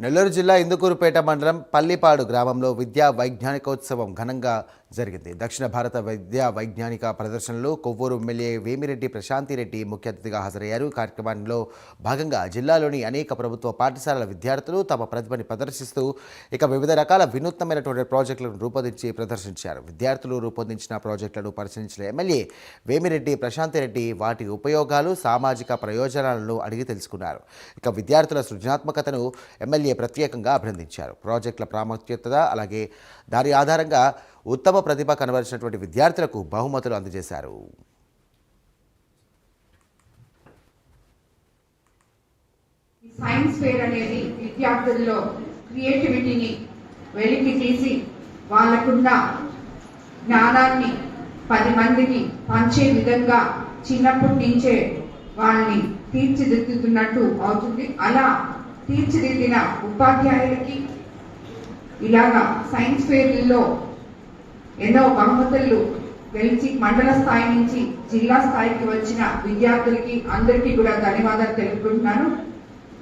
నెల్లూరు జిల్లా ఇందుకూరుపేట మండలం పల్లిపాడు గ్రామంలో విద్యా వైజ్ఞానికోత్సవం ఘనంగా జరిగింది. దక్షిణ భారత విద్యా వైజ్ఞానిక ప్రదర్శనలో కొవ్వూరు ఎమ్మెల్యే వేమిరెడ్డి ప్రశాంతిరెడ్డి ముఖ్య అతిథిగా హాజరయ్యారు. కార్యక్రమంలో భాగంగా జిల్లాలోని అనేక ప్రభుత్వ పాఠశాలల విద్యార్థులు తమ ప్రతిభని ప్రదర్శిస్తూ వివిధ రకాల వినూత్నమైనటువంటి ప్రాజెక్టులను రూపొందించి ప్రదర్శించారు. విద్యార్థులు రూపొందించిన ప్రాజెక్టులను పరిశీలించిన ఎమ్మెల్యే వేమిరెడ్డి ప్రశాంతిరెడ్డి వాటి ఉపయోగాలు, సామాజిక ప్రయోజనాలను అడిగి తెలుసుకున్నారు. విద్యార్థుల సృజనాత్మకతను ఎమ్మెల్యే ప్రత్యేకంగా అభినందించారు. ప్రాజెక్టుల ప్రాముఖ్యత అలాగే దాని ఆధారంగా ఉత్తమ ప్రతిభ కనబరిచినటువంటి విద్యార్థులకు బహుమతులు అందజేశారు. సైన్స్ ఫేర్ అనేది విద్యార్థుల్లో క్రియేటివిటీని వెలికి తీసి వాళ్ళకున్న జ్ఞానాన్ని 10 మందికి పంచే విధంగా చిన్నప్పటి నుంచే వాళ్ళని తీర్చిదిద్దుతున్నట్టు అవుతుంది. అలా తీర్చిదిద్దిన ఉపాధ్యాయులకి ఇలాగా సైన్స్ ఫేర్లలో ఎన్నో బహుమతులు గెలిచి మండల స్థాయి నుంచి జిల్లా స్థాయికి వచ్చిన విద్యార్థులకి అందరికీ కూడా ధన్యవాదాలు తెలుపుకుంటున్నాను.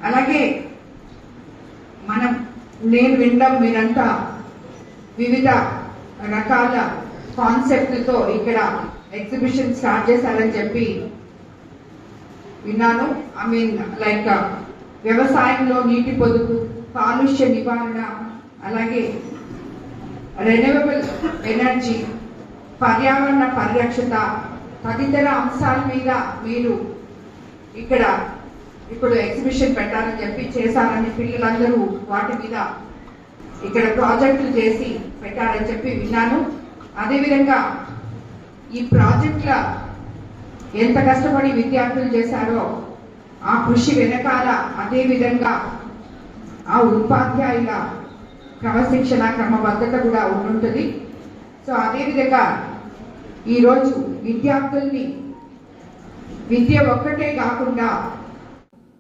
అలాగే నేను వినడం మీరంతా వివిధ రకాల కాన్సెప్ట్లతో ఇక్కడ ఎగ్జిబిషన్ స్టార్ట్ చేశారని చెప్పి విన్నాను. లైక్ వ్యవసాయంలో నీటి పొదుపు, కాలుష్య నివారణ, అలాగే రెన్యూవబుల్ ఎనర్జీ, పర్యావరణ పరిరక్షత తదితర అంశాల మీద మీరు ఇప్పుడు ఎగ్జిబిషన్ పెట్టాలని చెప్పి చేశారని పిల్లలందరూ వాటి మీద ఇక్కడ ప్రాజెక్టులు చేసి పెట్టారని చెప్పి విన్నాను. అదేవిధంగా ఈ ప్రాజెక్టుల ఎంత కష్టపడి విద్యార్థులు చేశారో ఆ కృషి వెనకాల అదేవిధంగా ఆ ఉపాధ్యాయుల క్రమశిక్షణ, క్రమబద్ధత కూడా ఉంటుంది. సో అదేవిధంగా ఈరోజు విద్యార్థుల్ని విద్య ఒక్కటే కాకుండా